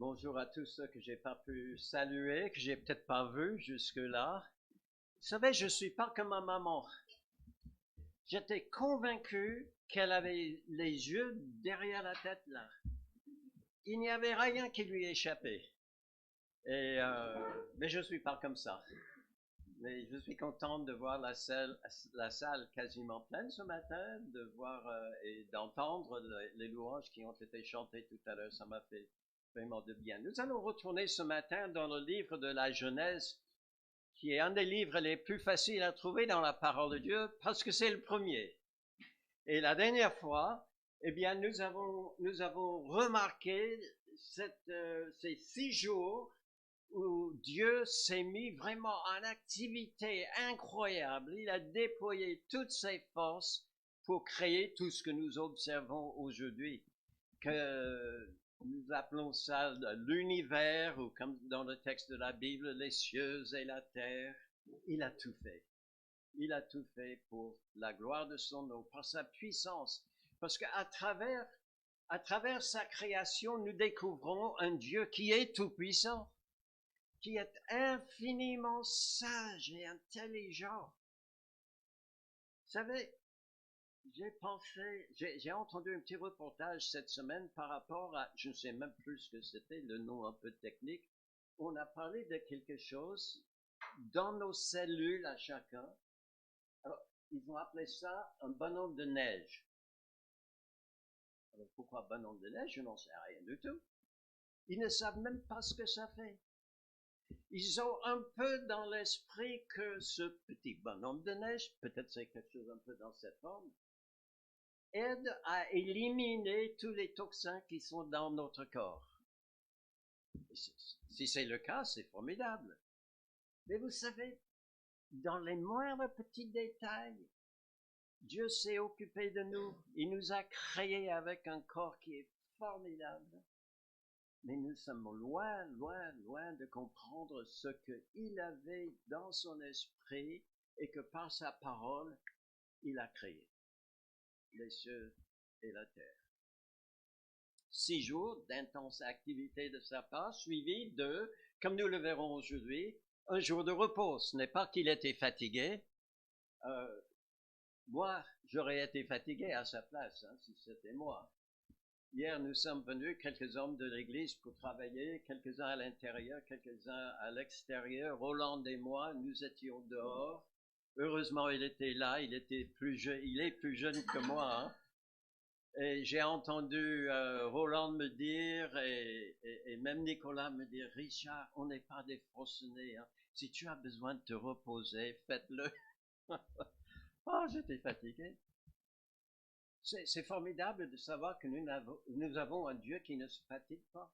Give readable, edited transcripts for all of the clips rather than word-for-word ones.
Bonjour à tous ceux que j'ai pas pu saluer, que j'ai peut-être pas vu jusque-là. Vous savez, je suis pas comme ma maman. J'étais convaincu qu'elle avait les yeux derrière la tête là. Il n'y avait rien qui lui échappait. Mais je suis pas comme ça. Mais je suis content de voir la salle quasiment pleine ce matin, de voir et d'entendre les louanges qui ont été chantées tout à l'heure. Ça m'a fait vraiment de bien. Nous allons retourner ce matin dans le livre de la Genèse, qui est un des livres les plus faciles à trouver dans la parole de Dieu, parce que c'est le premier. Et la dernière fois, eh bien, nous avons remarqué ces 6 jours où Dieu s'est mis vraiment en activité incroyable. Il a déployé toutes ses forces pour créer tout ce que nous observons aujourd'hui, que nous appelons ça l'univers, ou comme dans le texte de la Bible, les cieux et la terre. Il a tout fait. Il a tout fait pour la gloire de son nom, par sa puissance. Parce qu'à travers sa création, nous découvrons un Dieu qui est tout-puissant, qui est infiniment sage et intelligent. Vous savez, j'ai entendu un petit reportage cette semaine par rapport à, je ne sais même plus ce que c'était, le nom un peu technique. On a parlé de quelque chose dans nos cellules à chacun. Alors, ils ont appelé ça un bonhomme de neige. Alors, pourquoi bonhomme de neige? Je n'en sais rien du tout. Ils ne savent même pas ce que ça fait. Ils ont un peu dans l'esprit que ce petit bonhomme de neige, peut-être c'est quelque chose un peu dans cette forme, aide à éliminer tous les toxins qui sont dans notre corps. Si c'est le cas, c'est formidable. Mais vous savez, dans les moindres petits détails, Dieu s'est occupé de nous. Il nous a créés avec un corps qui est formidable. Mais nous sommes loin, loin, loin de comprendre ce qu'il avait dans son esprit et que par sa parole, il a créé les cieux et la terre. 6 jours d'intense activité de sa part, suivi de, comme nous le verrons aujourd'hui, un jour de repos. Ce n'est pas qu'il était fatigué. Moi, j'aurais été fatigué à sa place, hein, si c'était moi. Hier, nous sommes venus, quelques hommes de l'église, pour travailler, quelques-uns à l'intérieur, quelques-uns à l'extérieur. Roland et moi, nous étions dehors. Heureusement, il était là, il est plus jeune que moi. Hein. Et j'ai entendu Roland me dire, et même Nicolas me dire, Richard, on n'est pas des forcenés. Hein. Si tu as besoin de te reposer, faites-le. Oh, j'étais fatigué. C'est formidable de savoir que nous avons un Dieu qui ne se fatigue pas.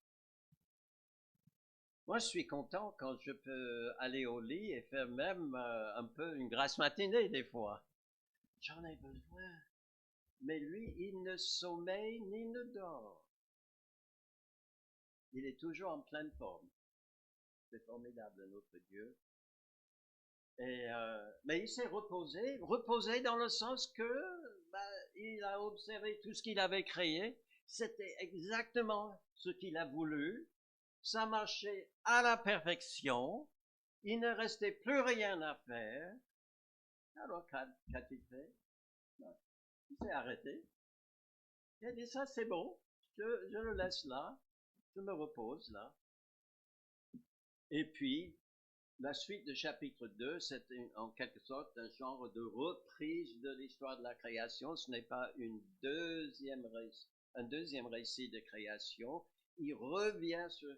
Moi, je suis content quand je peux aller au lit et faire même un peu une grasse matinée des fois. J'en ai besoin. Mais lui, il ne sommeille ni ne dort. Il est toujours en pleine forme. C'est formidable, notre Dieu. Mais il s'est reposé dans le sens que il a observé tout ce qu'il avait créé. C'était exactement ce qu'il a voulu. Ça marchait à la perfection. Il ne restait plus rien à faire. Alors, qu'a-t-il fait? Il s'est arrêté. Il a dit, ça c'est bon. Je le laisse là. Je me repose là. Et puis, la suite de chapitre 2, c'est en quelque sorte un genre de reprise de l'histoire de la création. Ce n'est pas un deuxième récit de création. Il revient sur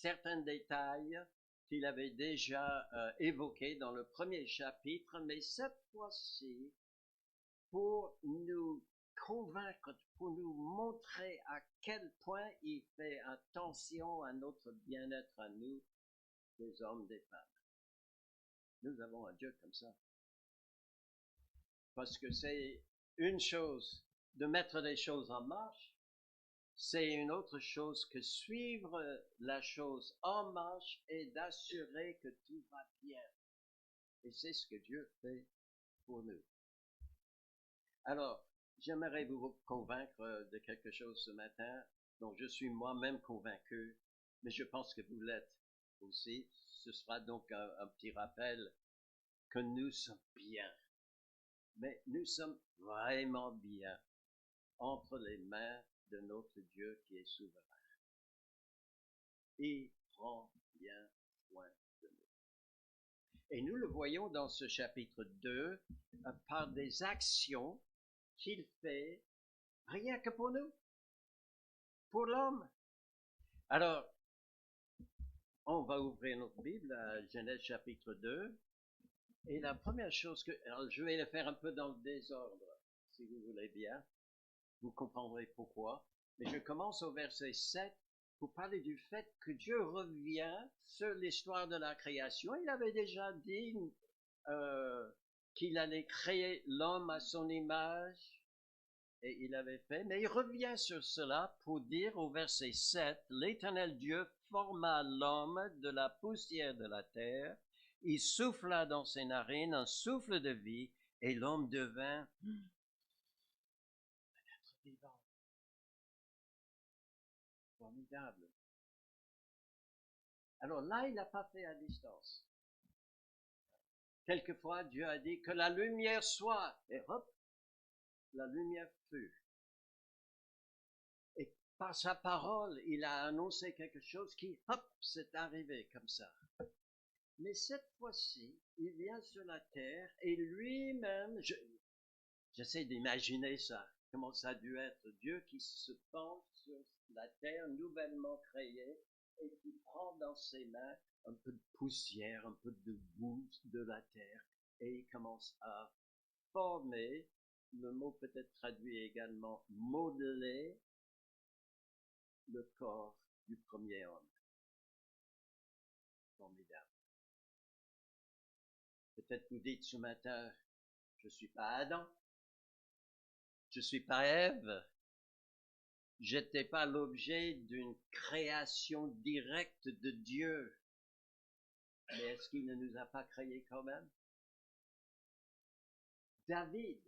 certains détails qu'il avait déjà évoqués dans le premier chapitre, mais cette fois-ci, pour nous convaincre, pour nous montrer à quel point il fait attention à notre bien-être à nous, des hommes, des femmes. Nous avons un Dieu comme ça. Parce que c'est une chose de mettre les choses en marche, c'est une autre chose que suivre la chose en marche et d'assurer que tout va bien. Et c'est ce que Dieu fait pour nous. Alors, j'aimerais vous convaincre de quelque chose ce matin dont je suis moi-même convaincu. mais je pense que vous l'êtes aussi. Ce sera donc un petit rappel que nous sommes bien, mais nous sommes vraiment bien entre les mains de notre Dieu qui est souverain. Il prend bien soin de nous. Et nous le voyons dans ce chapitre 2 par des actions qu'il fait rien que pour nous, pour l'homme. Alors, on va ouvrir notre Bible à Genèse chapitre 2. Et la première chose alors je vais le faire un peu dans le désordre, si vous voulez bien. Vous comprendrez pourquoi. Mais je commence au verset 7 pour parler du fait que Dieu revient sur l'histoire de la création. Il avait déjà dit qu'il allait créer l'homme à son image, et il avait fait. Mais il revient sur cela pour dire au verset 7, l'Éternel Dieu forma l'homme de la poussière de la terre, il souffla dans ses narines un souffle de vie, et l'homme devint un être vivant. Formidable. Alors là, il n'a pas fait à distance. Quelquefois, Dieu a dit que la lumière soit, et hop, la lumière fut. Et par sa parole, il a annoncé quelque chose qui, hop, c'est arrivé comme ça. Mais cette fois-ci, il vient sur la terre et lui-même, j'essaie d'imaginer ça, comment ça a dû être Dieu qui se penche sur la terre nouvellement créée et qui prend dans ses mains un peu de poussière, un peu de boue de la terre et il commence à former, le mot peut-être traduit également modeler, le corps du premier homme. Formidable. Peut-être vous dites ce matin, je ne suis pas Adam, je ne suis pas Ève, j'étais pas l'objet d'une création directe de Dieu. Mais est-ce qu'il ne nous a pas créés quand même? David,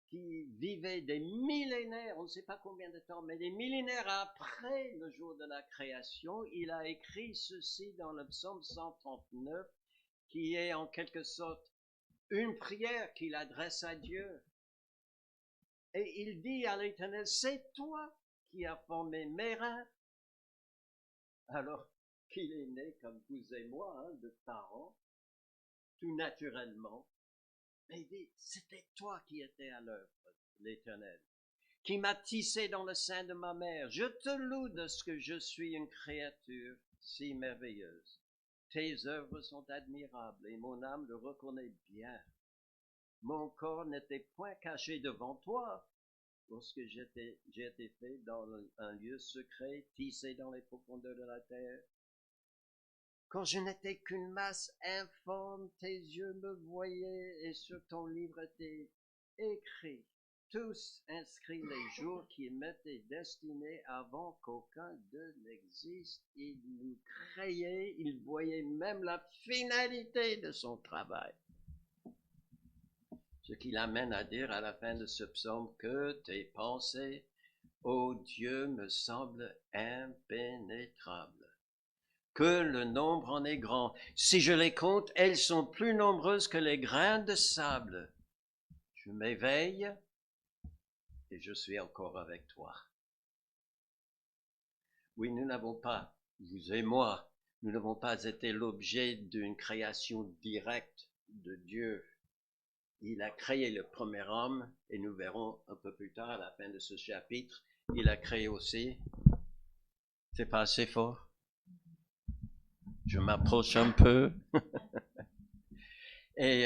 qui vivait des millénaires, on ne sait pas combien de temps, mais des millénaires après le jour de la création, il a écrit ceci dans le psaume 139, qui est en quelque sorte une prière qu'il adresse à Dieu. Et il dit à l'Éternel, c'est toi qui as formé mes reins. Alors qu'il est né comme vous et moi, de parents, tout naturellement. Mais il dit, c'était toi qui étais à l'œuvre, l'Éternel, qui m'a tissé dans le sein de ma mère. Je te loue de ce que je suis une créature si merveilleuse. Tes œuvres sont admirables et mon âme le reconnaît bien. Mon corps n'était point caché devant toi lorsque j'ai été fait dans un lieu secret, tissé dans les profondeurs de la terre. Quand je n'étais qu'une masse informe, tes yeux me voyaient et sur ton livre étaient écrits, tous inscrits les jours qui m'étaient destinés avant qu'aucun d'eux n'existe. Il nous créait, il voyait même la finalité de son travail. Ce qui l'amène à dire à la fin de ce psaume que tes pensées, ô Dieu, me semblent impénétrables. Que le nombre en est grand. Si je les compte, elles sont plus nombreuses que les grains de sable. Je m'éveille et je suis encore avec toi. Oui, nous n'avons pas, vous et moi, nous n'avons pas été l'objet d'une création directe de Dieu. Il a créé le premier homme et nous verrons un peu plus tard à la fin de ce chapitre, il a créé aussi, c'est pas assez fort, je m'approche un peu, et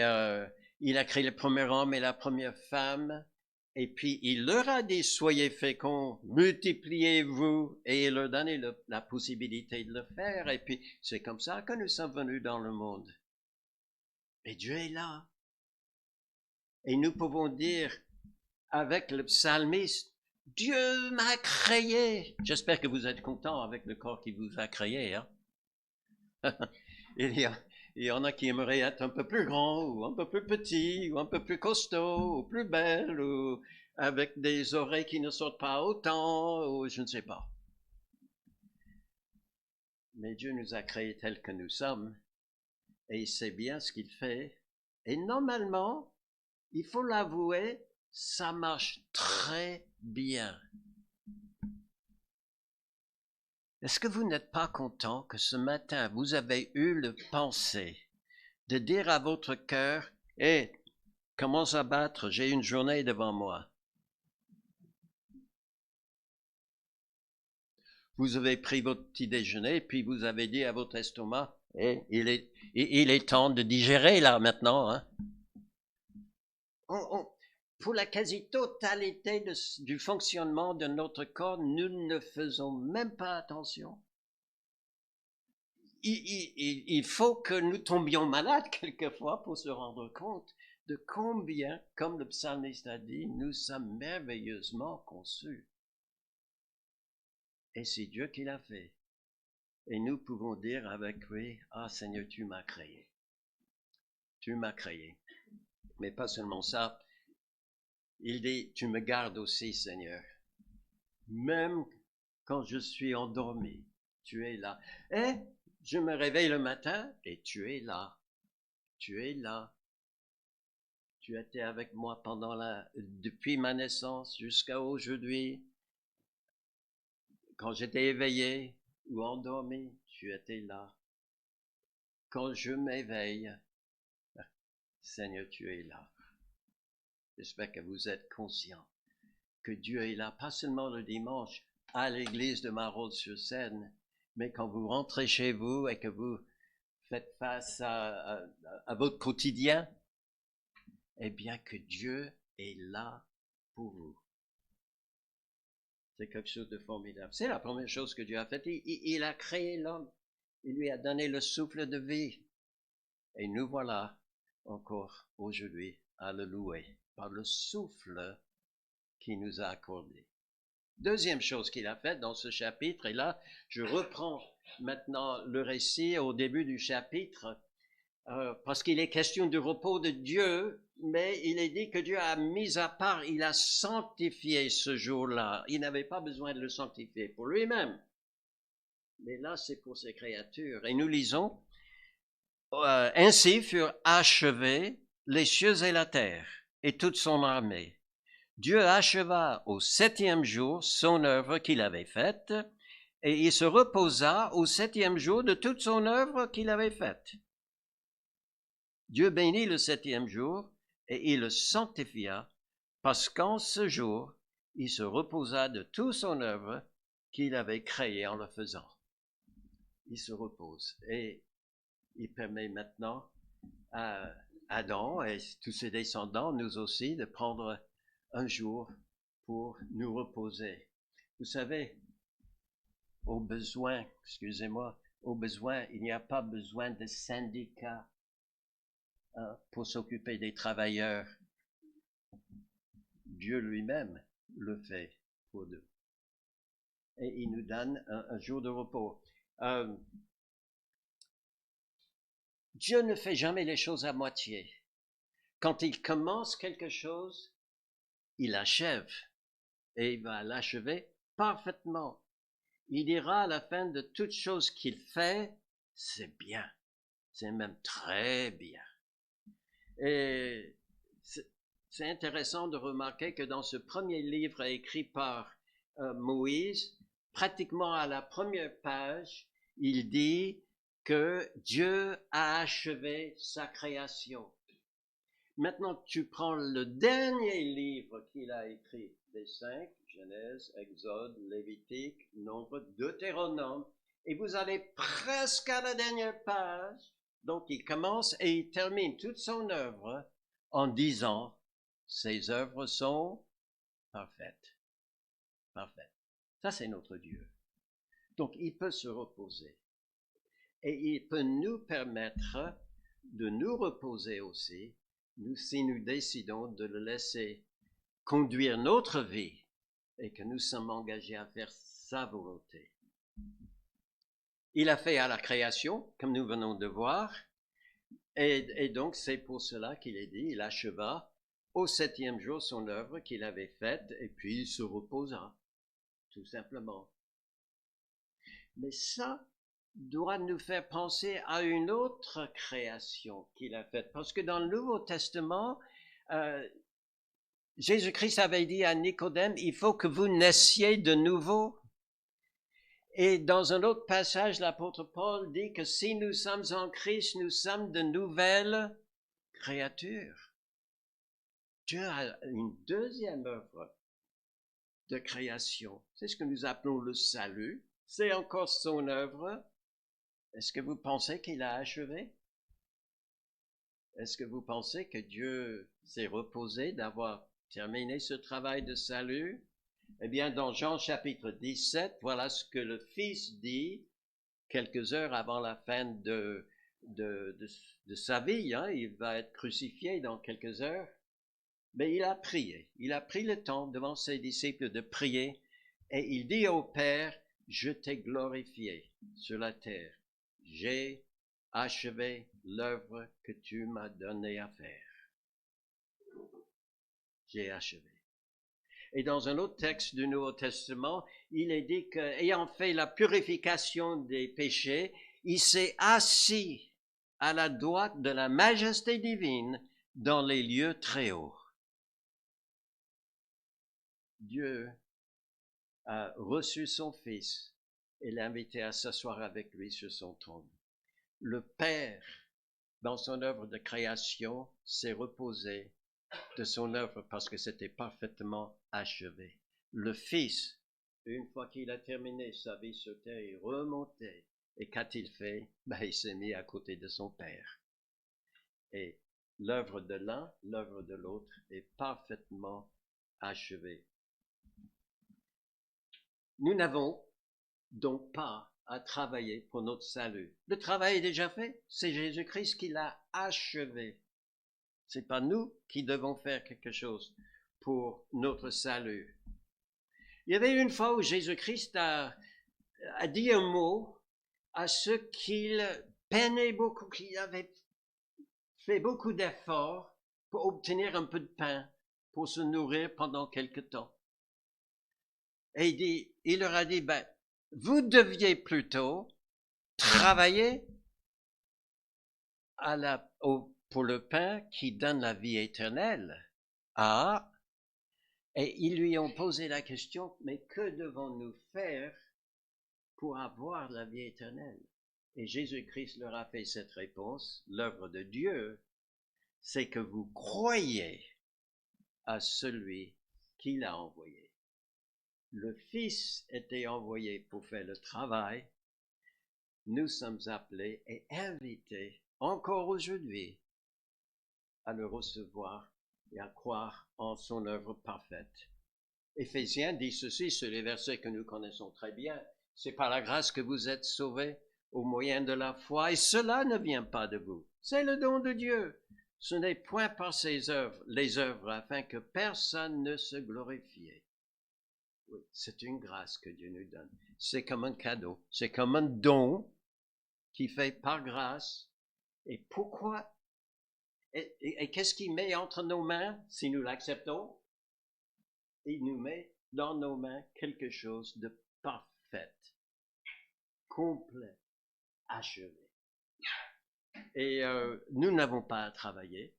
il a créé le premier homme et la première femme, et puis il leur a dit, soyez féconds, multipliez-vous, et il leur a donné la possibilité de le faire, et puis c'est comme ça que nous sommes venus dans le monde. Et Dieu est là. Et nous pouvons dire avec le psalmiste, Dieu m'a créé. J'espère que vous êtes content avec le corps qui vous a créé. Hein? il y en a qui aimeraient être un peu plus grand, ou un peu plus petit, ou un peu plus costaud, ou plus belle, ou avec des oreilles qui ne sortent pas autant, ou je ne sais pas. Mais Dieu nous a créés tels que nous sommes et il sait bien ce qu'il fait. Et normalement, il faut l'avouer, ça marche très bien. Est-ce que vous n'êtes pas content que ce matin, vous avez eu le pensée de dire à votre cœur, « Hé, commence à battre, j'ai une journée devant moi. » Vous avez pris votre petit déjeuner, puis vous avez dit à votre estomac, « Hé, il est temps de digérer là maintenant. » Hein? Pour la quasi-totalité du fonctionnement de notre corps, nous ne faisons même pas attention. Il faut que nous tombions malades quelquefois pour se rendre compte de combien, comme le psalmiste a dit, nous sommes merveilleusement conçus. Et c'est Dieu qui l'a fait. Et nous pouvons dire avec lui, « Ah Seigneur, tu m'as créé. Tu m'as créé. » Mais pas seulement ça. Il dit, « Tu me gardes aussi, Seigneur. Même quand je suis endormi, tu es là. » Et je me réveille le matin et tu es là. Tu es là. Tu étais avec moi depuis ma naissance jusqu'à aujourd'hui. Quand j'étais éveillé ou endormi, tu étais là. Quand je m'éveille, Seigneur, tu es là. J'espère que vous êtes conscients que Dieu est là, pas seulement le dimanche à l'église de Marolles-sur-Seine, mais quand vous rentrez chez vous et que vous faites face à votre quotidien, eh bien que Dieu est là pour vous. C'est quelque chose de formidable. C'est la première chose que Dieu a faite. Il a créé l'homme. Il lui a donné le souffle de vie. Et nous voilà encore aujourd'hui à le louer par le souffle qu'il nous a accordé. Deuxième chose qu'il a faite dans ce chapitre, et là, je reprends maintenant le récit au début du chapitre, parce qu'il est question du repos de Dieu, mais il est dit que Dieu a mis à part, il a sanctifié ce jour-là. Il n'avait pas besoin de le sanctifier pour lui-même. Mais là, c'est pour ses créatures. Et nous lisons, ainsi furent achevés les cieux et la terre et toute son armée. Dieu acheva au 7e jour son œuvre qu'il avait faite, et il se reposa au 7e jour de toute son œuvre qu'il avait faite. Dieu bénit le 7e jour, et il le sanctifia, parce qu'en ce jour, il se reposa de toute son œuvre qu'il avait créée en le faisant. Il se repose, et il permet maintenant à Adam et tous ses descendants, nous aussi, de prendre un jour pour nous reposer. Vous savez, au besoin, il n'y a pas besoin de syndicats pour s'occuper des travailleurs. Dieu lui-même le fait pour nous. Et il nous donne un jour de repos. Dieu ne fait jamais les choses à moitié. Quand il commence quelque chose, il achève. Et il va l'achever parfaitement. Il dira à la fin de toute chose qu'il fait, c'est bien. C'est même très bien. Et c'est intéressant de remarquer que dans ce premier livre écrit par Moïse, pratiquement à la première page, il dit que Dieu a achevé sa création. Maintenant, tu prends le dernier livre qu'il a écrit, des 5, Genèse, Exode, Lévitique, Nombre, Deutéronome, et vous allez presque à la dernière page. Donc, il commence et il termine toute son œuvre en disant, ses œuvres sont parfaites. Parfaites. Ça, c'est notre Dieu. Donc, il peut se reposer. Et il peut nous permettre de nous reposer aussi, si nous décidons de le laisser conduire notre vie et que nous sommes engagés à faire sa volonté. Il a fait à la création, comme nous venons de voir, et donc c'est pour cela qu'il est dit, il acheva au 7e jour son œuvre qu'il avait faite, et puis il se reposa, tout simplement. Mais ça, doit nous faire penser à une autre création qu'il a faite. Parce que dans le Nouveau Testament, Jésus-Christ avait dit à Nicodème, il faut que vous naissiez de nouveau. Et dans un autre passage, l'apôtre Paul dit que si nous sommes en Christ, nous sommes de nouvelles créatures. Dieu a une deuxième œuvre de création. C'est ce que nous appelons le salut. C'est encore son œuvre. Est-ce que vous pensez qu'il a achevé? Est-ce que vous pensez que Dieu s'est reposé d'avoir terminé ce travail de salut? Eh bien, dans Jean chapitre 17, voilà ce que le Fils dit quelques heures avant la fin de sa vie. Hein. Il va être crucifié dans quelques heures. Mais il a prié. Il a pris le temps devant ses disciples de prier et il dit au Père, je t'ai glorifié sur la terre. J'ai achevé l'œuvre que tu m'as donné à faire. J'ai achevé. Et dans un autre texte du Nouveau Testament, il est dit qu'ayant fait la purification des péchés, il s'est assis à la droite de la majesté divine dans les lieux très hauts. Dieu a reçu son Fils et l'a invité à s'asseoir avec lui sur son trône. Le Père, dans son œuvre de création, s'est reposé de son œuvre parce que c'était parfaitement achevé. Le Fils, une fois qu'il a terminé sa vie sur terre, est remonté. Et qu'a-t-il fait? Il s'est mis à côté de son Père. Et l'œuvre de l'un, l'œuvre de l'autre est parfaitement achevée. Nous n'avons donc pas à travailler pour notre salut. Le travail est déjà fait. C'est Jésus-Christ qui l'a achevé. C'est pas nous qui devons faire quelque chose pour notre salut. Il y avait une fois où Jésus-Christ a dit un mot à ceux qu'il peinait beaucoup, qui avaient fait beaucoup d'efforts pour obtenir un peu de pain, pour se nourrir pendant quelque temps. Et il leur a dit, vous deviez plutôt travailler pour le pain qui donne la vie éternelle. Et ils lui ont posé la question, mais que devons-nous faire pour avoir la vie éternelle? Et Jésus-Christ leur a fait cette réponse, l'œuvre de Dieu, c'est que vous croyez à celui qui l'a envoyé. Le Fils était envoyé pour faire le travail. Nous sommes appelés et invités encore aujourd'hui à le recevoir et à croire en son œuvre parfaite. Éphésiens dit ceci sur les versets que nous connaissons très bien. C'est par la grâce que vous êtes sauvés au moyen de la foi, et cela ne vient pas de vous. C'est le don de Dieu. Ce n'est point par les œuvres, afin que personne ne se glorifie. Oui, c'est une grâce que Dieu nous donne. C'est comme un cadeau. C'est comme un don qui fait par grâce. Et pourquoi? Et qu'est-ce qu'il met entre nos mains si nous l'acceptons? Il nous met dans nos mains quelque chose de parfait, complet, achevé. Et nous n'avons pas à travailler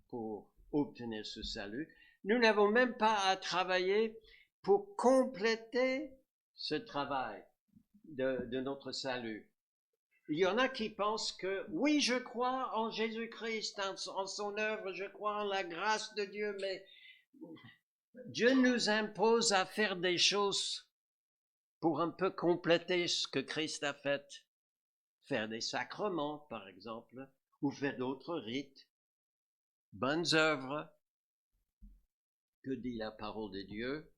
pour obtenir ce salut. Nous n'avons même pas à travailler pour compléter ce travail de notre salut. Il y en a qui pensent que, oui, je crois en Jésus-Christ, en son œuvre, je crois en la grâce de Dieu, mais Dieu nous impose à faire des choses pour un peu compléter ce que Christ a fait. Faire des sacrements, par exemple, ou faire d'autres rites, bonnes œuvres. Que dit la parole de Dieu?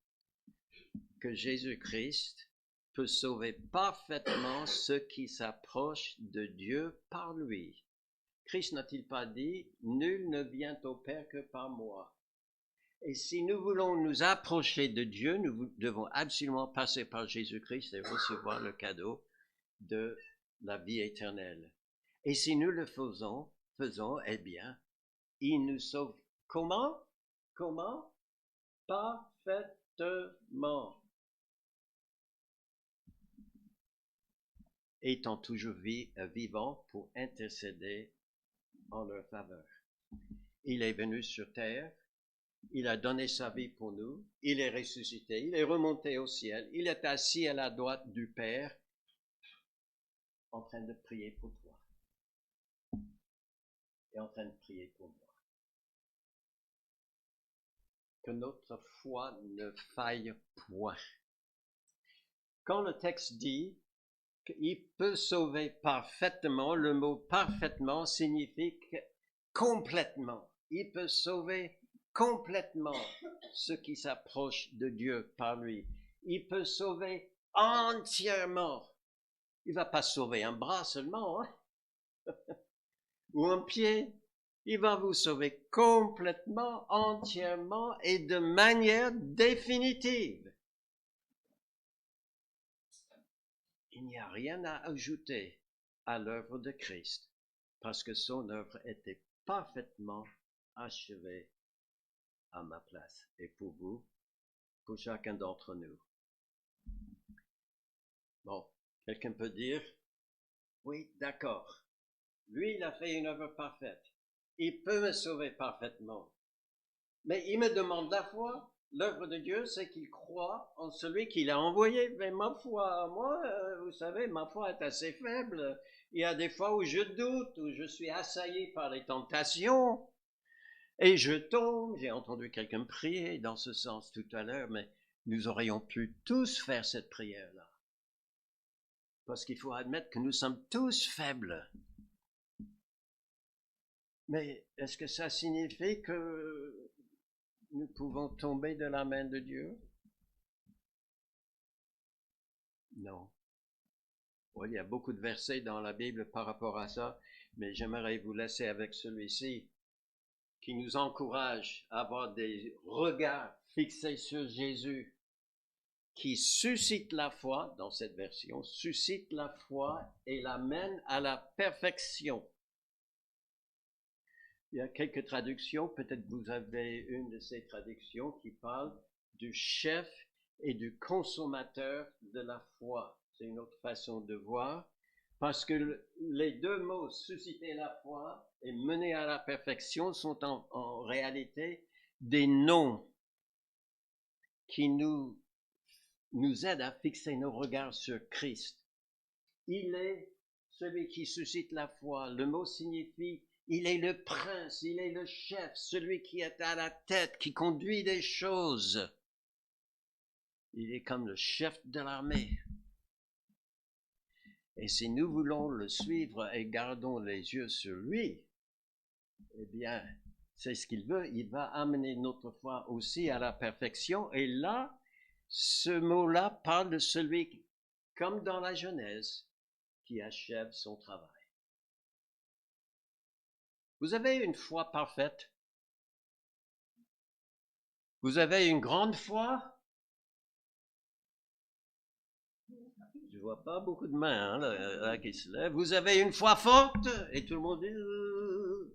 Que Jésus-Christ peut sauver parfaitement ceux qui s'approchent de Dieu par lui. Christ n'a-t-il pas dit, nul ne vient au Père que par moi? Et si nous voulons nous approcher de Dieu, nous devons absolument passer par Jésus-Christ et recevoir le cadeau de la vie éternelle. Et si nous le faisons, eh bien, il nous sauve. Comment? Parfaitement. étant toujours vivant pour intercéder en leur faveur. Il est venu sur terre, il a donné sa vie pour nous, il est ressuscité, il est remonté au ciel, il est assis à la droite du Père en train de prier pour toi et en train de prier pour moi. Que notre foi ne faille point. Quand le texte dit qu'il peut sauver parfaitement, le mot parfaitement signifie complètement. Il peut sauver complètement ceux qui s'approchent de Dieu par lui. Il peut sauver entièrement. Il ne va pas sauver un bras seulement, hein? Ou un pied. Il va vous sauver complètement, entièrement et de manière définitive. Il n'y a rien à ajouter à l'œuvre de Christ, parce que son œuvre était parfaitement achevée à ma place et pour vous, pour chacun d'entre nous. Bon, quelqu'un peut dire, oui, d'accord, lui, il a fait une œuvre parfaite. Il peut me sauver parfaitement. Mais il me demande la foi. L'œuvre de Dieu, c'est qu'il croit en celui qu'il a envoyé. Mais ma foi, moi, vous savez, ma foi est assez faible. Il y a des fois où je doute, où je suis assailli par les tentations. Et je tombe. J'ai entendu quelqu'un prier dans ce sens tout à l'heure, mais nous aurions pu tous faire cette prière-là. Parce qu'il faut admettre que nous sommes tous faibles. Mais est-ce que ça signifie que nous pouvons tomber de la main de Dieu? Non. Bon, il y a beaucoup de versets dans la Bible par rapport à ça, mais j'aimerais vous laisser avec celui-ci qui nous encourage à avoir des regards fixés sur Jésus, qui suscite la foi, dans cette version, suscite la foi et l'amène à la perfection. Il y a quelques traductions, peut-être vous avez une de ces traductions qui parle du chef et du consommateur de la foi. C'est une autre façon de voir, parce que les deux mots, susciter la foi et mener à la perfection, sont en réalité des noms qui nous aident à fixer nos regards sur Christ. Il est celui qui suscite la foi. Le mot signifie il est le prince, il est le chef, celui qui est à la tête, qui conduit les choses. Il est comme le chef de l'armée. Et si nous voulons le suivre et gardons les yeux sur lui, eh bien, c'est ce qu'il veut. Il va amener notre foi aussi à la perfection. Et là, ce mot-là parle de celui, comme dans la Genèse, qui achève son travail. Vous avez une foi parfaite? Vous avez une grande foi? Je vois pas beaucoup de mains là, qui se lèvent. Vous avez une foi forte? Et tout le monde dit...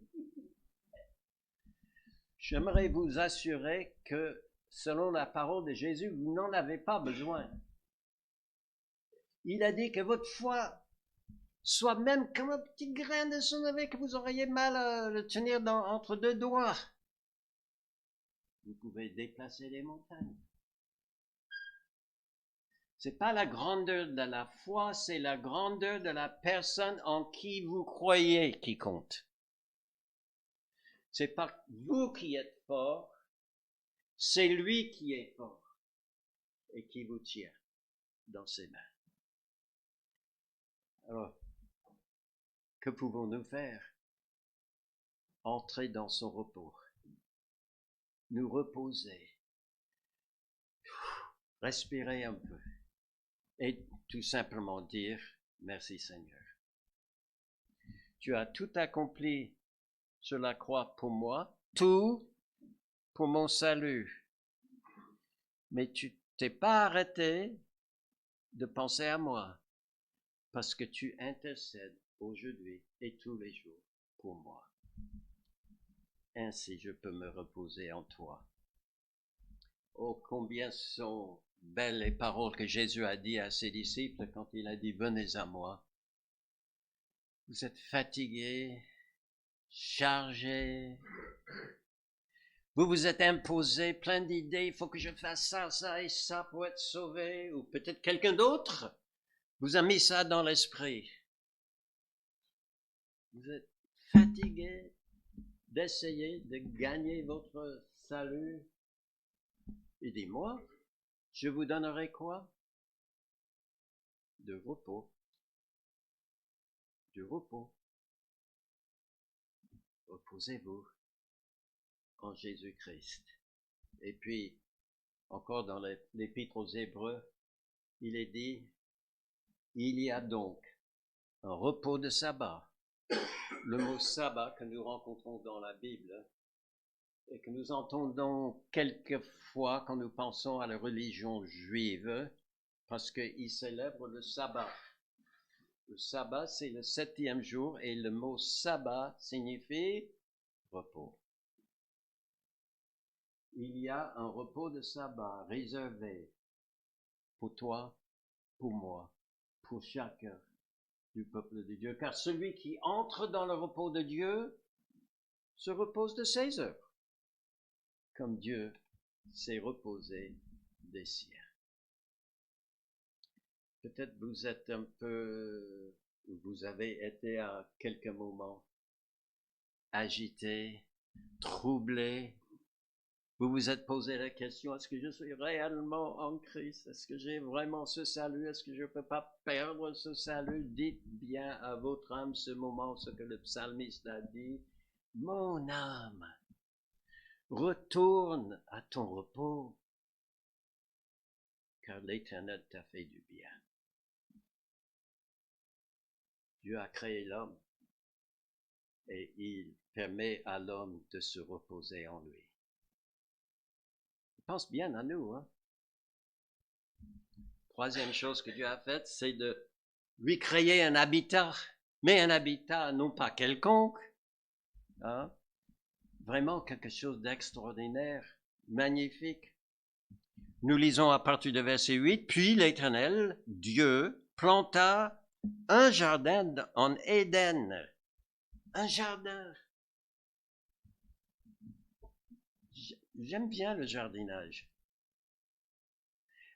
J'aimerais vous assurer que, selon la parole de Jésus, vous n'en avez pas besoin. Il a dit que votre foi soit même comme un petit grain de sénévé que vous auriez mal à le tenir entre deux doigts. Vous pouvez déplacer les montagnes. C'est pas la grandeur de la foi, c'est la grandeur de la personne en qui vous croyez qui compte. C'est pas vous qui êtes fort, c'est lui qui est fort et qui vous tient dans ses mains. Alors, que pouvons-nous faire? Entrer dans son repos, nous reposer, respirer un peu et tout simplement dire merci Seigneur. Tu as tout accompli sur la croix pour moi, tout pour mon salut. Mais tu t'es pas arrêté de penser à moi parce que tu intercèdes aujourd'hui et tous les jours pour moi. Ainsi je peux me reposer en toi. Oh, combien sont belles les paroles que Jésus a dit à ses disciples quand il a dit « Venez à moi, Vous êtes fatigué, chargé. Vous vous êtes imposé plein d'idées. Il faut que je fasse ça, ça et ça pour être sauvé. Ou peut-être quelqu'un d'autre vous a mis ça dans l'esprit. Vous êtes fatigué d'essayer de gagner votre salut. Et dis-moi, je vous donnerai quoi? De repos. Du repos. Reposez-vous en Jésus-Christ. Et puis, encore dans l'Épître aux Hébreux, il est dit, il y a donc un repos de sabbat. Le mot sabbat que nous rencontrons dans la Bible et que nous entendons quelquefois quand nous pensons à la religion juive, parce qu'ils célèbrent le sabbat. Le sabbat, c'est le 7e jour et le mot sabbat signifie repos. Il y a un repos de sabbat réservé pour toi, pour moi, pour chacun du peuple de Dieu. Car celui qui entre dans le repos de Dieu se repose de ses œuvres, comme Dieu s'est reposé des siens. Peut-être vous êtes un peu, vous avez été à quelques moments agité, troublé. Vous vous êtes posé la question, est-ce que je suis réellement en Christ? Est-ce que j'ai vraiment ce salut? Est-ce que je ne peux pas perdre ce salut? Dites bien à votre âme ce moment, ce que le psalmiste a dit. Mon âme, retourne à ton repos, car l'Éternel t'a fait du bien. Dieu a créé l'homme et il permet à l'homme de se reposer en lui. Il pense bien à nous, hein? Troisième chose que Dieu a faite, c'est de lui créer un habitat, mais un habitat non pas quelconque, hein? Vraiment quelque chose d'extraordinaire, magnifique. Nous lisons à partir de verset 8, puis l'Éternel, Dieu, planta un jardin en Éden. Un jardin. J'aime bien le jardinage.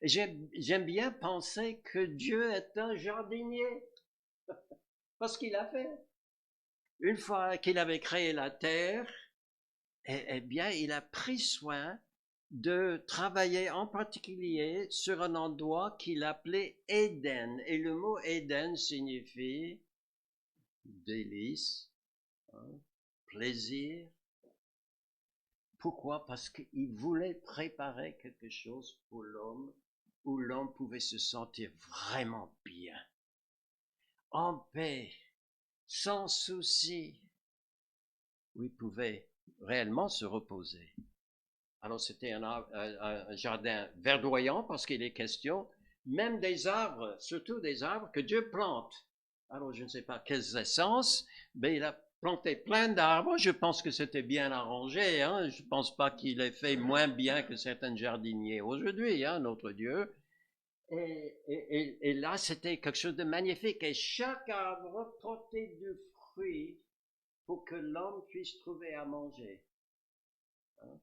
Et j'aime bien penser que Dieu est un jardinier. Parce qu'il a fait. Une fois qu'il avait créé la terre, eh bien, il a pris soin de travailler en particulier sur un endroit qu'il appelait Éden. Et le mot Éden signifie délice, hein, plaisir. Pourquoi? Parce qu'il voulait préparer quelque chose pour l'homme où l'homme pouvait se sentir vraiment bien, en paix, sans souci, où il pouvait réellement se reposer. Alors c'était un jardin verdoyant parce qu'il est question même des arbres, surtout des arbres que Dieu plante. Alors je ne sais pas quelles essences, mais il a planté plein d'arbres. Je pense que c'était bien arrangé. Hein? Je ne pense pas qu'il ait fait moins bien que certains jardiniers aujourd'hui, hein, notre Dieu. Et là, c'était quelque chose de magnifique. Et chaque arbre portait du fruit pour que l'homme puisse trouver à manger. Hein?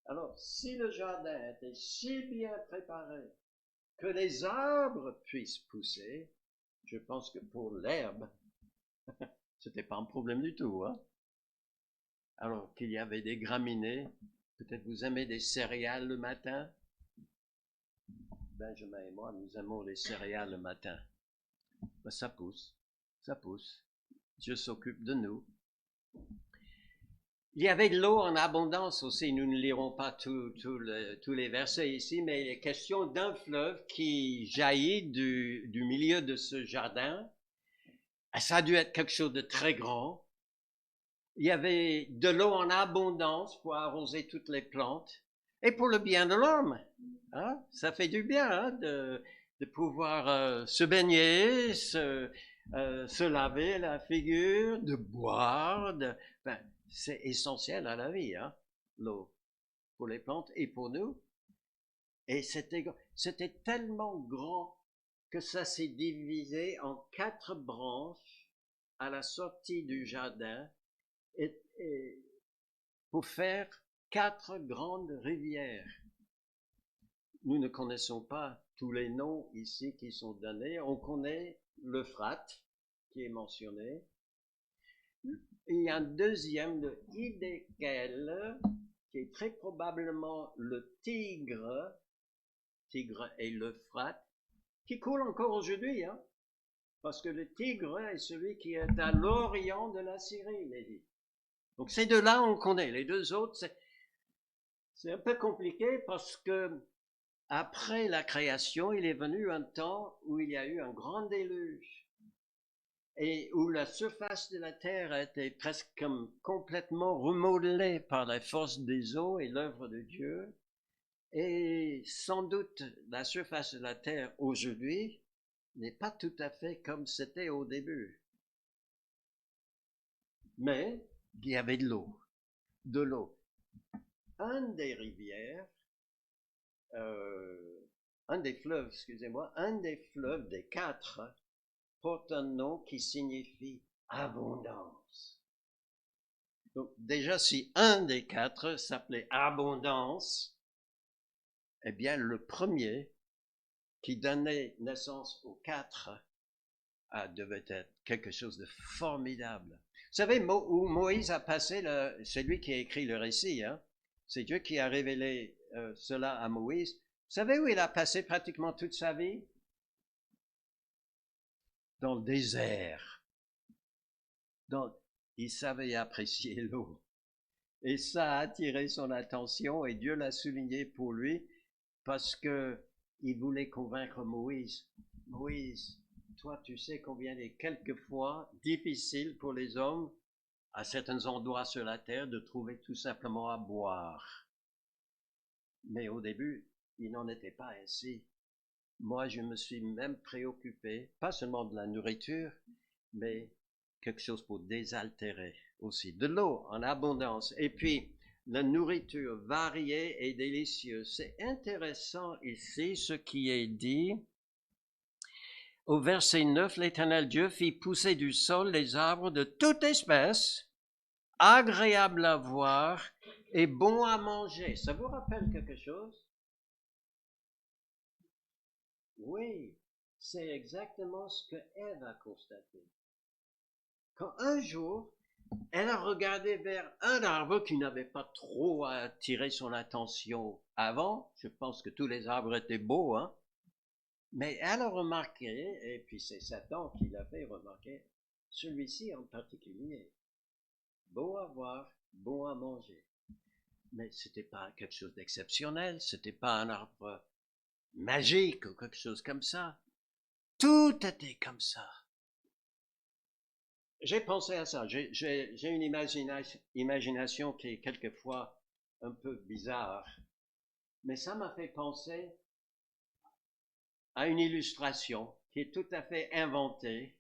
Alors, si le jardin était si bien préparé que les arbres puissent pousser, je pense que pour l'herbe, c'était pas un problème du tout, hein? Alors qu'il y avait des graminées, peut-être vous aimez des céréales le matin. Benjamin et moi, nous aimons les céréales le matin. Ben, ça pousse, ça pousse. Dieu s'occupe de nous. Il y avait de l'eau en abondance aussi. Nous ne lirons pas tous les versets ici, mais il est question d'un fleuve qui jaillit du milieu de ce jardin. Ça a dû être quelque chose de très grand. Il y avait de l'eau en abondance pour arroser toutes les plantes et pour le bien de l'homme. Hein? Ça fait du bien, hein, de pouvoir se baigner, se laver la figure, de boire. Ben, c'est essentiel à la vie, hein, l'eau, pour les plantes et pour nous. Et c'était tellement grand que ça s'est divisé en 4 branches à la sortie du jardin pour faire 4 grandes rivières. Nous ne connaissons pas tous les noms ici qui sont donnés. On connaît l'Euphrate qui est mentionné. Il y a un deuxième, le Hiddekel, qui est très probablement le Tigre et l'Euphrate, qui coule encore aujourd'hui, hein, parce que le Tigre est celui qui est à l'orient de la Syrie, Lévi. Donc ces deux-là, on connaît. Les deux autres, c'est un peu compliqué parce que après la création, il est venu un temps où il y a eu un grand déluge et où la surface de la terre a été presque comme complètement remodelée par la force des eaux et l'œuvre de Dieu. Et sans doute, la surface de la terre aujourd'hui n'est pas tout à fait comme c'était au début. Mais il y avait de l'eau. Un des rivières, un des fleuves des 4 porte un nom qui signifie abondance. Donc déjà, si un des 4 s'appelait abondance, eh bien le premier qui donnait naissance aux 4 devait être quelque chose de formidable. Vous savez où Moïse a passé, c'est lui qui a écrit le récit, hein? C'est Dieu qui a révélé cela à Moïse. Vous savez où il a passé pratiquement toute sa vie? Dans le désert. Il savait apprécier l'eau. Et ça a attiré son attention et Dieu l'a souligné pour lui parce que il voulait convaincre Moïse. Moïse, toi, tu sais combien il est quelquefois difficile pour les hommes à certains endroits sur la terre de trouver tout simplement à boire. Mais au début, il n'en était pas ainsi. Moi, je me suis même préoccupé, pas seulement de la nourriture, mais quelque chose pour désaltérer aussi. De l'eau en abondance. Et puis, la nourriture variée et délicieuse. C'est intéressant ici ce qui est dit. Au verset 9, l'Éternel Dieu fit pousser du sol les arbres de toute espèce, agréables à voir et bons à manger. Ça vous rappelle quelque chose? Oui, c'est exactement ce que Ève a constaté. Quand un jour, elle a regardé vers un arbre qui n'avait pas trop attiré son attention avant. Je pense que tous les arbres étaient beaux, hein. Mais elle a remarqué, et puis c'est Satan qui l'a fait remarquer, celui-ci en particulier, beau à voir, bon à manger. Mais c'était pas quelque chose d'exceptionnel, c'était pas un arbre magique ou quelque chose comme ça. Tout était comme ça. J'ai pensé à ça. J'ai une imagination qui est quelquefois un peu bizarre. Mais ça m'a fait penser à une illustration qui est tout à fait inventée.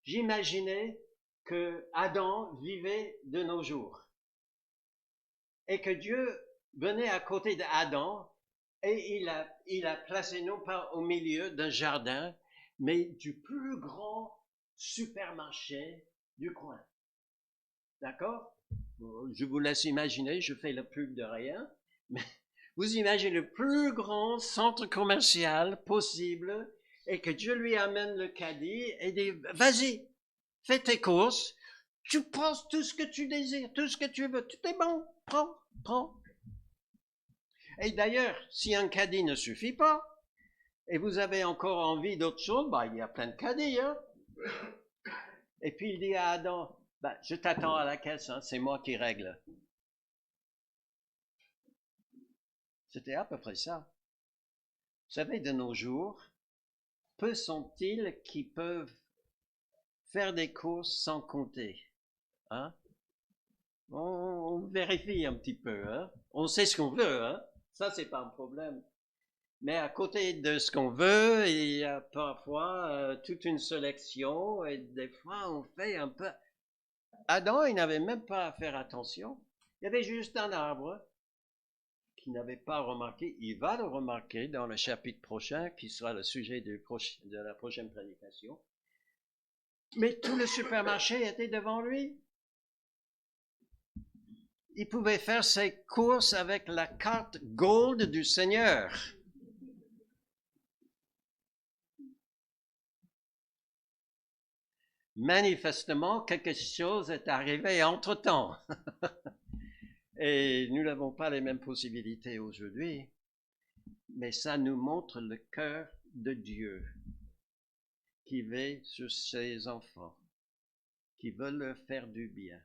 J'imaginais que Adam vivait de nos jours et que Dieu venait à côté d'Adam et il a placé non pas au milieu d'un jardin, mais du plus grand supermarché du coin. D'accord? Je vous laisse imaginer, je fais le pub de rien, mais vous imaginez le plus grand centre commercial possible et que Dieu lui amène le caddie et dit, vas-y, fais tes courses, tu prends tout ce que tu désires, tout ce que tu veux, tout est bon, prends. Et d'ailleurs, si un caddie ne suffit pas, et vous avez encore envie d'autre chose, bah, il y a plein de caddies, hein. Et puis il dit à Adam, bah, je t'attends à la caisse, hein, c'est moi qui règle. C'était à peu près ça. Vous savez, de nos jours, peu sont-ils qui peuvent faire des courses sans compter, hein? On vérifie un petit peu, hein? On sait ce qu'on veut, hein? Ça, c'est pas un problème. Mais à côté de ce qu'on veut, il y a parfois toute une sélection et des fois on fait un peu. Adam, il n'avait même pas à faire attention. Il y avait juste un arbre qu'il n'avait pas remarqué. Il va le remarquer dans le chapitre prochain, qui sera le sujet de la prochaine prédication. Mais tout le supermarché était devant lui. Il pouvait faire ses courses avec la carte Gold du Seigneur. Manifestement, quelque chose est arrivé entre-temps. Et nous n'avons pas les mêmes possibilités aujourd'hui. Mais ça nous montre le cœur de Dieu qui veille sur ses enfants, qui veut leur faire du bien.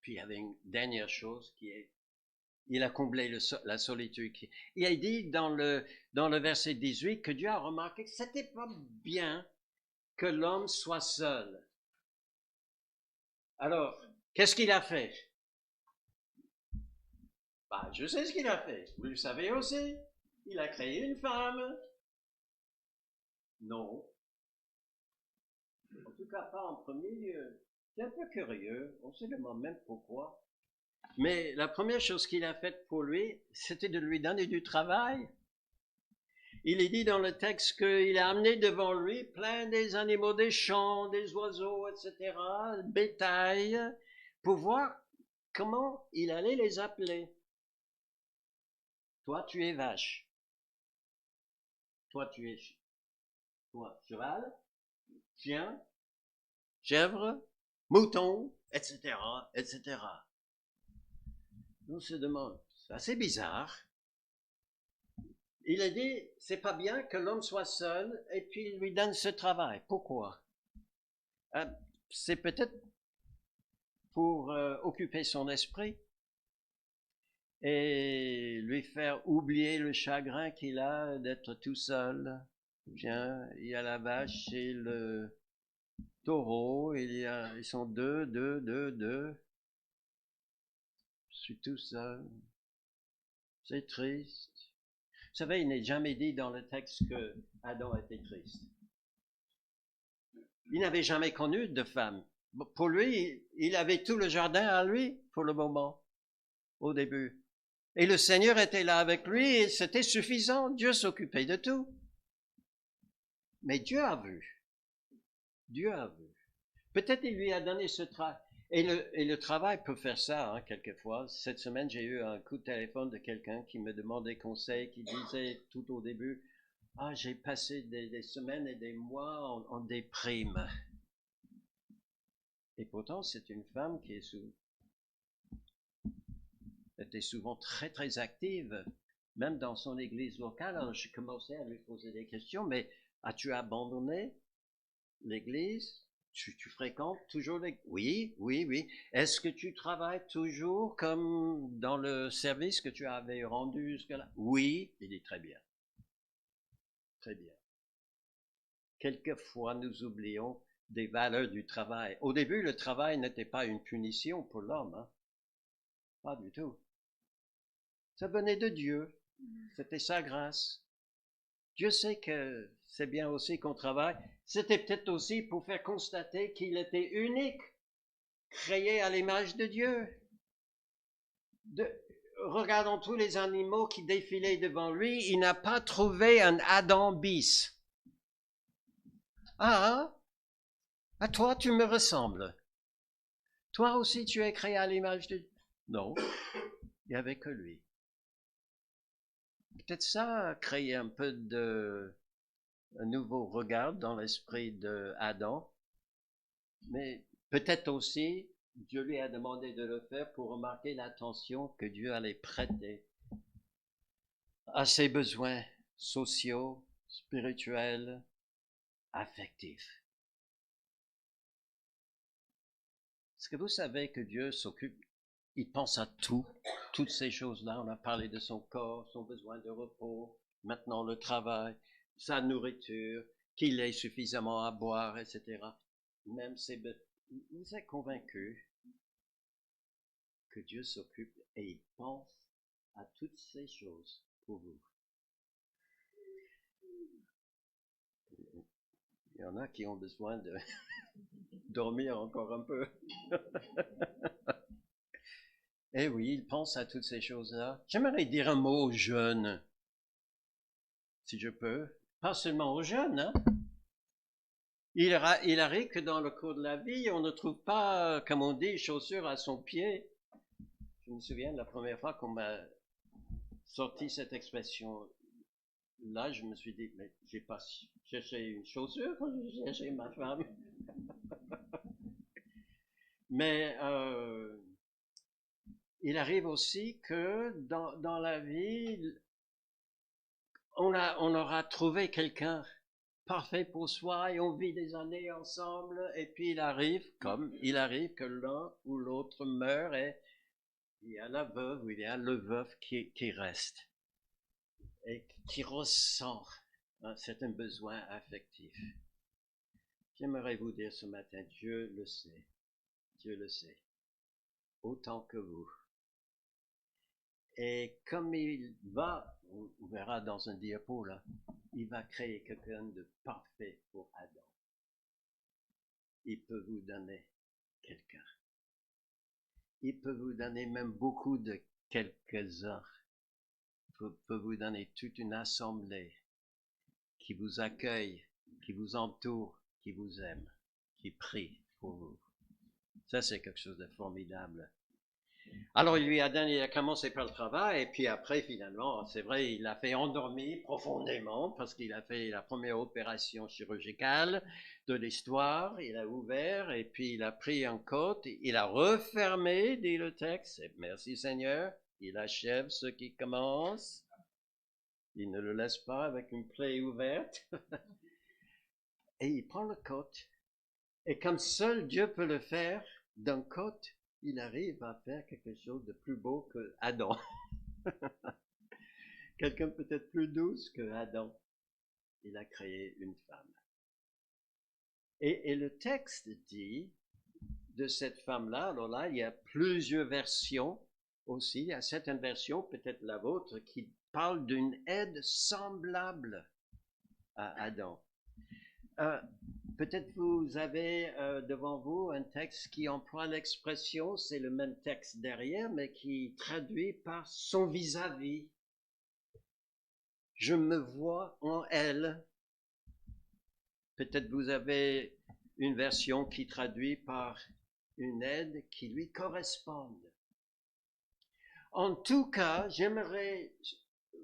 Puis il y avait une dernière chose qui est, il a comblé la solitude. Il a dit dans le verset 18 que Dieu a remarqué que c'était pas bien que l'homme soit seul. Alors, qu'est-ce qu'il a fait? Bah, je sais ce qu'il a fait. Vous le savez aussi. Il a créé une femme. Non. En tout cas, pas en premier lieu. C'est un peu curieux. On se demande même pourquoi. Mais la première chose qu'il a faite pour lui, c'était de lui donner du travail. Il est dit dans le texte qu'il a amené devant lui plein des animaux des champs, des oiseaux, etc., bétail, pour voir comment il allait les appeler. Toi, tu es vache. Toi, tu es cheval, chien, chèvre, mouton, etc., etc. On se demande, c'est assez bizarre. Il a dit, c'est pas bien que l'homme soit seul, et puis il lui donne ce travail. Pourquoi? C'est peut-être pour occuper son esprit et lui faire oublier le chagrin qu'il a d'être tout seul. Bien, il y a la vache et le taureau, ils sont deux. Je suis tout seul. C'est triste. Vous savez, il n'est jamais dit dans le texte que Adam était triste. Il n'avait jamais connu de femme. Pour lui, il avait tout le jardin à lui pour le moment, au début. Et le Seigneur était là avec lui et c'était suffisant. Dieu s'occupait de tout. Mais Dieu a vu. Dieu a vu. Peut-être il lui a donné ce travail. Et le travail peut faire ça, hein, quelquefois. Cette semaine, j'ai eu un coup de téléphone de quelqu'un qui me demandait conseil, qui disait tout au début, ah, j'ai passé des semaines et des mois en déprime. Et pourtant, c'est une femme qui était souvent très, très active, même dans son église locale. Alors, j'ai commencé à lui poser des questions, mais as-tu abandonné l'église? Tu fréquentes toujours l'église? Oui. Est-ce que tu travailles toujours comme dans le service que tu avais rendu jusque-là? Oui. Il dit très bien. Très bien. Quelquefois, nous oublions des valeurs du travail. Au début, le travail n'était pas une punition pour l'homme, hein? Pas du tout. Ça venait de Dieu. C'était sa grâce. Dieu sait que c'est bien aussi qu'on travaille. C'était peut-être aussi pour faire constater qu'il était unique, créé à l'image de Dieu. Regardons tous les animaux qui défilaient devant lui, il n'a pas trouvé un Adam bis. Ah, à toi tu me ressembles. Toi aussi tu es créé à l'image de Dieu. Non, il n'y avait que lui. Peut-être ça a créé un peu un nouveau regard dans l'esprit d'Adam, mais peut-être aussi Dieu lui a demandé de le faire pour remarquer l'attention que Dieu allait prêter à ses besoins sociaux, spirituels, affectifs. Est-ce que vous savez que Dieu s'occupe, il pense à tout, toutes ces choses-là. On a parlé de son corps, son besoin de repos, maintenant le travail, sa nourriture, qu'il ait suffisamment à boire, etc. Même vous êtes convaincu que Dieu s'occupe et il pense à toutes ces choses pour vous. Il y en a qui ont besoin de dormir encore un peu. Eh oui, il pense à toutes ces choses-là. J'aimerais dire un mot aux jeunes, si je peux. pas seulement aux jeunes, hein. Il arrive que dans le cours de la vie, on ne trouve pas, comme on dit, chaussures à son pied. Je me souviens de la première fois qu'on m'a sorti cette expression. Là, je me suis dit, mais j'ai pas cherché une chaussure quand j'ai cherché ma femme. Mais il arrive aussi que dans la vie, on aura trouvé quelqu'un parfait pour soi et on vit des années ensemble et puis il arrive que l'un ou l'autre meurt et il y a la veuve ou il y a le veuf qui reste et qui ressent un certain besoin affectif. J'aimerais vous dire ce matin, Dieu le sait, autant que vous. Et comme il va, on verra dans un diapo là, il va créer quelqu'un de parfait pour Adam. Il peut vous donner quelqu'un. Il peut vous donner même beaucoup de quelques-uns. Il peut vous donner toute une assemblée qui vous accueille, qui vous entoure, qui vous aime, qui prie pour vous. Ça, c'est quelque chose de formidable. Alors, il a commencé par le travail, et puis après, finalement, c'est vrai, il l'a fait endormir profondément, parce qu'il a fait la première opération chirurgicale de l'histoire, il a ouvert, et puis il a pris un côte, il a refermé, dit le texte, et merci Seigneur, il achève ce qui commence, il ne le laisse pas avec une plaie ouverte, et il prend le côte, et comme seul Dieu peut le faire, d'un côte, il arrive à faire quelque chose de plus beau que Adam. Quelqu'un peut-être plus douce que Adam. Il a créé une femme. Et le texte dit de cette femme-là, alors là, il y a plusieurs versions aussi. Il y a certaines versions, peut-être la vôtre, qui parlent d'une aide semblable à Adam. Peut-être vous avez devant vous un texte qui emploie l'expression, c'est le même texte derrière, mais qui traduit par son vis-à-vis. Je me vois en elle. Peut-être vous avez une version qui traduit par une aide qui lui corresponde. En tout cas, j'aimerais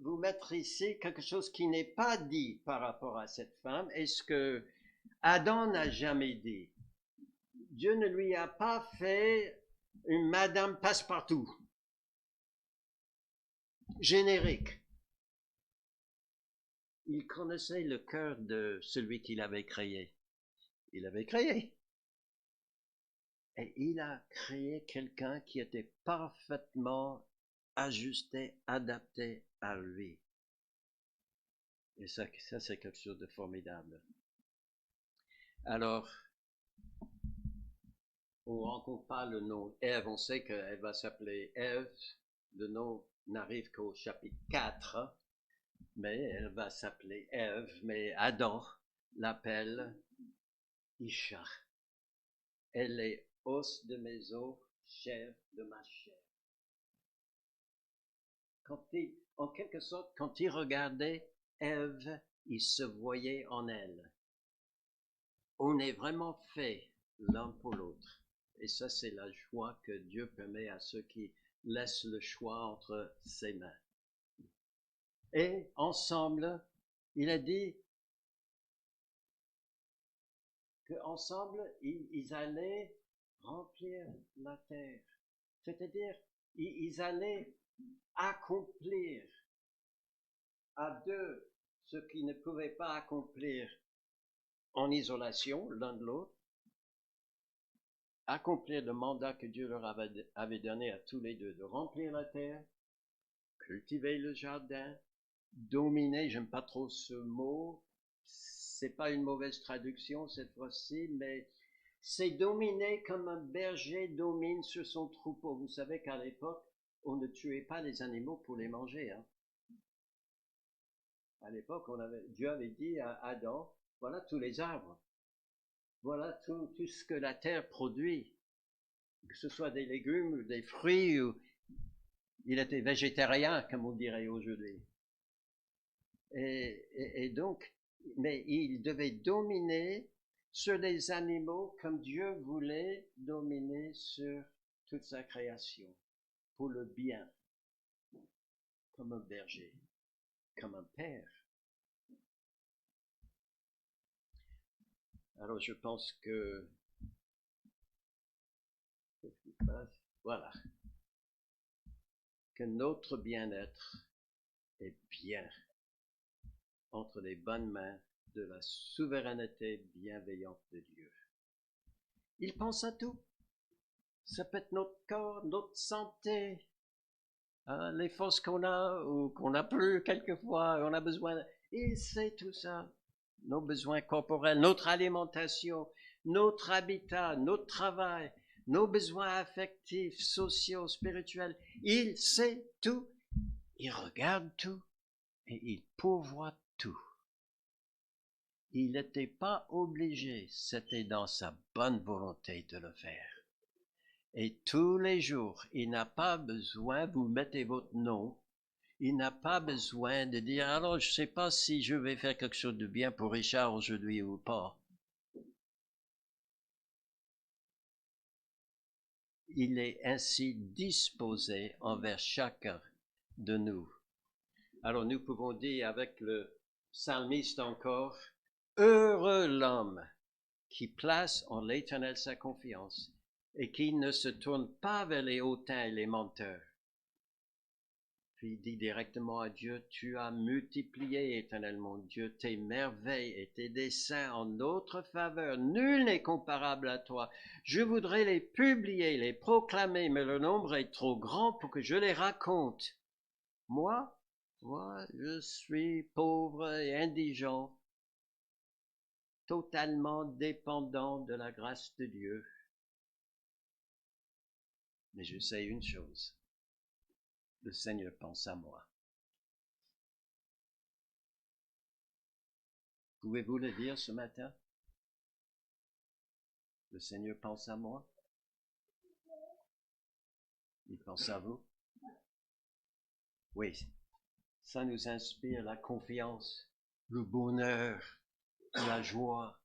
vous mettre ici quelque chose qui n'est pas dit par rapport à cette femme et ce que Adam n'a jamais dit. Dieu ne lui a pas fait une Madame Passepartout, générique. Il connaissait le cœur de celui qu'il avait créé. Il avait créé. Et il a créé quelqu'un qui était parfaitement ajusté, adapté à lui. Et ça c'est quelque chose de formidable. Alors, on ne rencontre pas le nom Ève, on sait qu'elle va s'appeler Ève. Le nom n'arrive qu'au chapitre 4, mais elle va s'appeler Ève, mais Adam l'appelle Isha. Elle est os de mes os, chair de ma chair. En quelque sorte, quand il regardait Ève, il se voyait en elle. On est vraiment fait l'un pour l'autre. Et ça, c'est la joie que Dieu permet à ceux qui laissent le choix entre ses mains. Et ensemble, il a dit qu'ensemble, ils allaient remplir la terre. C'est-à-dire, ils allaient accomplir à deux ce qu'ils ne pouvaient pas accomplir en isolation l'un de l'autre, accomplir le mandat que Dieu leur avait donné à tous les deux, de remplir la terre, cultiver le jardin, dominer, j'aime pas trop ce mot, c'est pas une mauvaise traduction cette fois-ci, mais c'est dominer comme un berger domine sur son troupeau. Vous savez qu'à l'époque, on ne tuait pas les animaux pour les manger. Hein. À l'époque, Dieu avait dit à Adam, voilà tous les arbres, voilà tout ce que la terre produit, que ce soit des légumes ou des fruits, il était végétarien, comme on dirait aujourd'hui. Et donc, mais il devait dominer sur les animaux comme Dieu voulait dominer sur toute sa création, pour le bien, comme un berger, comme un père. Alors je pense que, voilà, que notre bien-être est bien entre les bonnes mains de la souveraineté bienveillante de Dieu. Il pense à tout. Ça peut être notre corps, notre santé, hein, les forces qu'on a ou qu'on n'a plus quelquefois, on a besoin. Il sait tout ça. Nos besoins corporels, notre alimentation, notre habitat, notre travail, nos besoins affectifs, sociaux, spirituels. Il sait tout. Il regarde tout et il pourvoit tout. Il n'était pas obligé, c'était dans sa bonne volonté de le faire. Et tous les jours, il n'a pas besoin, vous mettez votre nom, il n'a pas besoin de dire, alors je ne sais pas si je vais faire quelque chose de bien pour Richard aujourd'hui ou pas. Il est ainsi disposé envers chacun de nous. Alors nous pouvons dire avec le psalmiste encore, heureux l'homme qui place en l'Éternel sa confiance et qui ne se tourne pas vers les hautains et les menteurs. Puis il dit directement à Dieu, tu as multiplié, Éternel mon Dieu, tes merveilles et tes desseins en notre faveur. Nul n'est comparable à toi. Je voudrais les publier, les proclamer, mais le nombre est trop grand pour que je les raconte. Moi, je suis pauvre et indigent, totalement dépendant de la grâce de Dieu. Mais je sais une chose, le Seigneur pense à moi. Pouvez-vous le dire ce matin? Le Seigneur pense à moi. Il pense à vous. Oui, ça nous inspire la confiance, le bonheur, la joie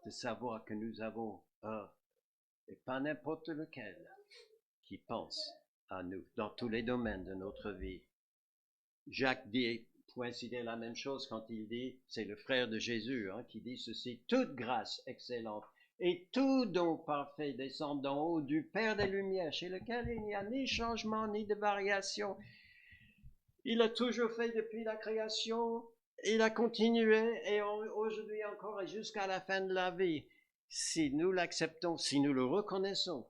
de savoir que nous avons un, et pas n'importe lequel, qui pense à nous dans tous les domaines de notre vie. Jacques dit, coïncider la même chose quand il dit, c'est le frère de Jésus qui dit ceci, toute grâce excellente et tout don parfait descend d'en haut du Père des Lumières, chez lequel il n'y a ni changement ni de variation. Il a toujours fait depuis la création, il a continué et aujourd'hui encore et jusqu'à la fin de la vie. Si nous l'acceptons, si nous le reconnaissons,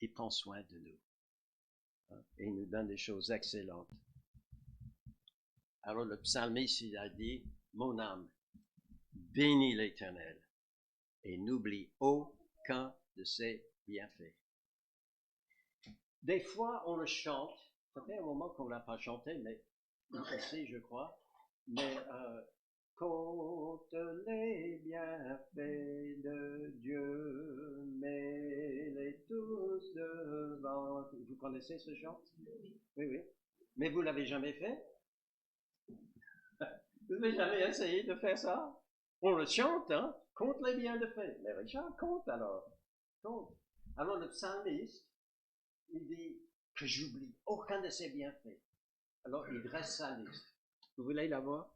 il prend soin de nous. Et il nous donne des choses excellentes. Alors le psalmiste, il a dit, mon âme, bénis l'Éternel et n'oublie aucun de ses bienfaits. Des fois, on le chante. Ça fait un moment qu'on ne l'a pas chanté, mais on sait, je crois. Mais compte les bienfaits de Dieu, mets-les tous devant. Vous connaissez ce chant? Oui, oui. Mais vous l'avez jamais fait? Vous n'avez jamais essayé de faire ça? On le chante, hein? Compte les bienfaits. Mais Richard, compte alors. Compte. Alors le psalmiste, il dit que j'oublie aucun de ses bienfaits. Alors il dresse sa liste. Vous voulez la voir?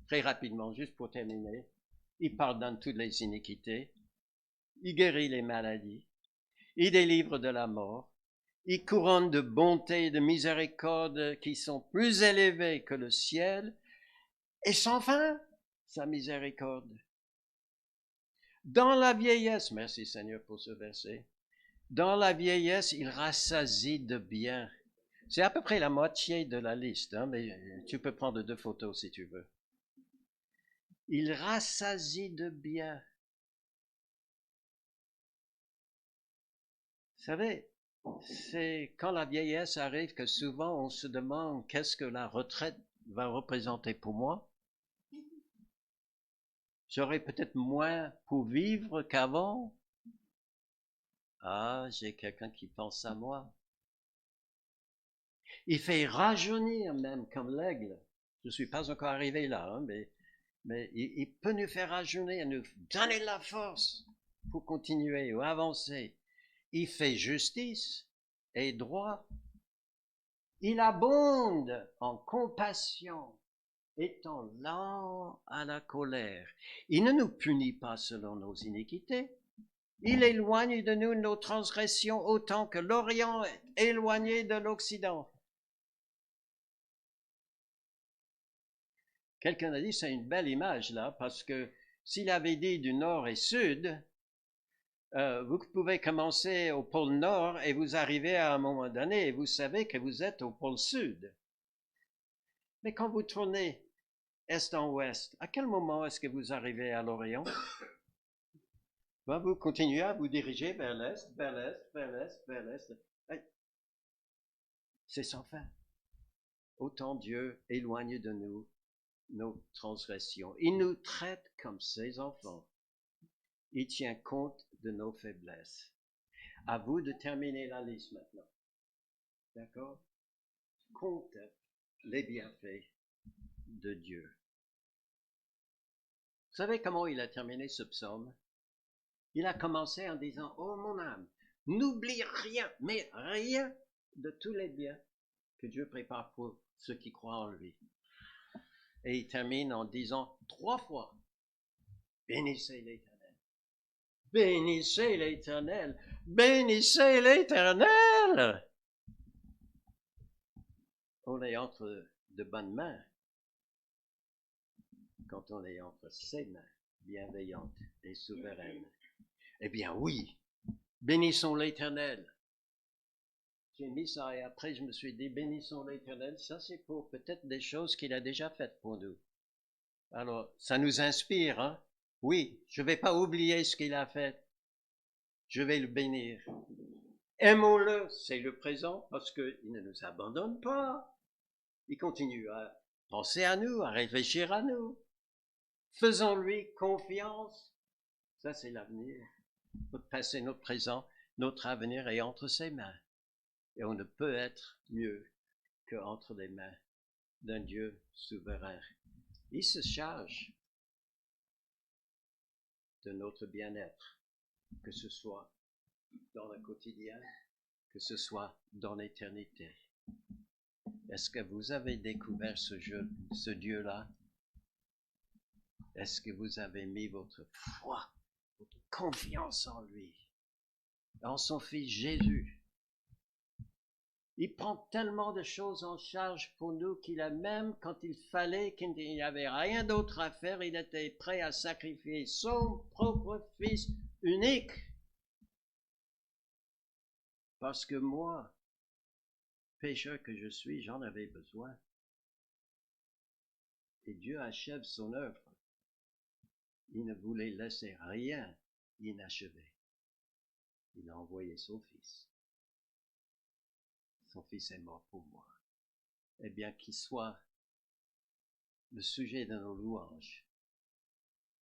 Très rapidement, juste pour terminer. Il pardonne toutes les iniquités. Il guérit les maladies. Il délivre de la mort. Il couronne de bonté et de miséricorde qui sont plus élevées que le ciel. Et sans fin, sa miséricorde. Dans la vieillesse, merci Seigneur pour ce verset, dans la vieillesse, il rassasie de bien. C'est à peu près la moitié de la liste, mais tu peux prendre 2 photos si tu veux. Il rassasie de bien. Vous savez, c'est quand la vieillesse arrive que souvent on se demande qu'est-ce que la retraite va représenter pour moi. J'aurai peut-être moins pour vivre qu'avant. Ah, j'ai quelqu'un qui pense à moi. Il fait rajeunir même comme l'aigle. Je ne suis pas encore arrivé là, hein, mais il peut nous faire ajeunir, nous donner de la force pour continuer ou avancer. Il fait justice et droit. Il abonde en compassion, étant lent à la colère. Il ne nous punit pas selon nos iniquités. Il éloigne de nous nos transgressions autant que l'Orient est éloigné de l'Occident. Quelqu'un a dit, c'est une belle image là, parce que s'il avait dit du nord et sud, vous pouvez commencer au pôle nord et vous arrivez à un moment donné et vous savez que vous êtes au pôle sud. Mais quand vous tournez est en ouest, à quel moment est-ce que vous arrivez à l'Orient? Ben, vous continuez à vous diriger vers l'est, vers l'est, vers l'est, vers l'est. C'est sans fin. Autant Dieu éloigne de nous nos transgressions. Il nous traite comme ses enfants. Il tient compte de nos faiblesses. À vous de terminer la liste maintenant. D'accord? Compte les bienfaits de Dieu. Vous savez comment il a terminé ce psaume? Il a commencé en disant, oh mon âme, n'oublie rien, mais rien de tous les biens que Dieu prépare pour ceux qui croient en lui. Et il termine en disant 3 fois, bénissez l'Éternel, bénissez l'Éternel, bénissez l'Éternel. On est entre de bonnes mains quand on est entre ses mains bienveillantes et souveraines. Eh bien oui, bénissons l'Éternel. J'ai mis ça et après je me suis dit, bénissons l'Éternel, ça c'est pour peut-être des choses qu'il a déjà faites pour nous. Alors, ça nous inspire, hein? Oui, je ne vais pas oublier ce qu'il a fait. Je vais le bénir. Aimons-le, c'est le présent, parce qu'il ne nous abandonne pas. Il continue à penser à nous, à réfléchir à nous. Faisons-lui confiance. Ça, c'est l'avenir. Notre passé, notre présent, notre avenir est entre ses mains. Et on ne peut être mieux qu'entre les mains d'un Dieu souverain. Il se charge de notre bien-être, que ce soit dans le quotidien, que ce soit dans l'éternité. Est-ce que vous avez découvert ce Dieu-là? Est-ce que vous avez mis votre foi, votre confiance en lui, en son Fils Jésus? Il prend tellement de choses en charge pour nous qu'il a même, quand il fallait, qu'il n'y avait rien d'autre à faire, il était prêt à sacrifier son propre Fils unique. Parce que moi, pécheur que je suis, j'en avais besoin. Et Dieu achève son œuvre. Il ne voulait laisser rien inachevé. Il a envoyé son Fils. Son Fils est mort pour moi. Eh bien, qu'il soit le sujet de nos louanges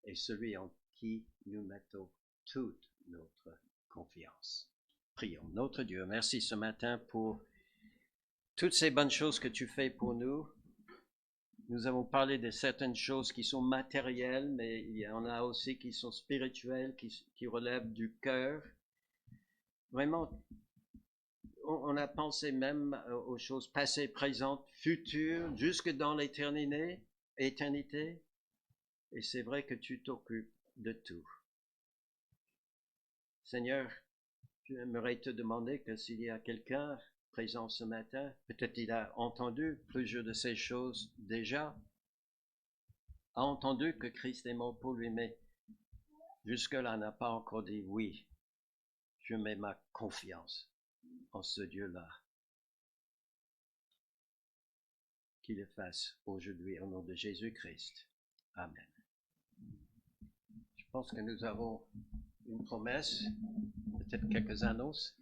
et celui en qui nous mettons toute notre confiance. Prions. Notre Dieu, merci ce matin pour toutes ces bonnes choses que tu fais pour nous. Nous avons parlé de certaines choses qui sont matérielles, mais il y en a aussi qui sont spirituelles, qui relèvent du cœur. Vraiment, on a pensé même aux choses passées, présentes, futures, jusque dans l'éternité. Et c'est vrai que tu t'occupes de tout. Seigneur, j'aimerais te demander que s'il y a quelqu'un présent ce matin, peut-être il a entendu plusieurs de ces choses déjà, a entendu que Christ est mort pour lui, mais jusque-là n'a pas encore dit oui, je mets ma confiance en ce Dieu-là. Qu'il le fasse aujourd'hui au nom de Jésus-Christ. Amen. Je pense que nous avons une promesse, peut-être quelques annonces.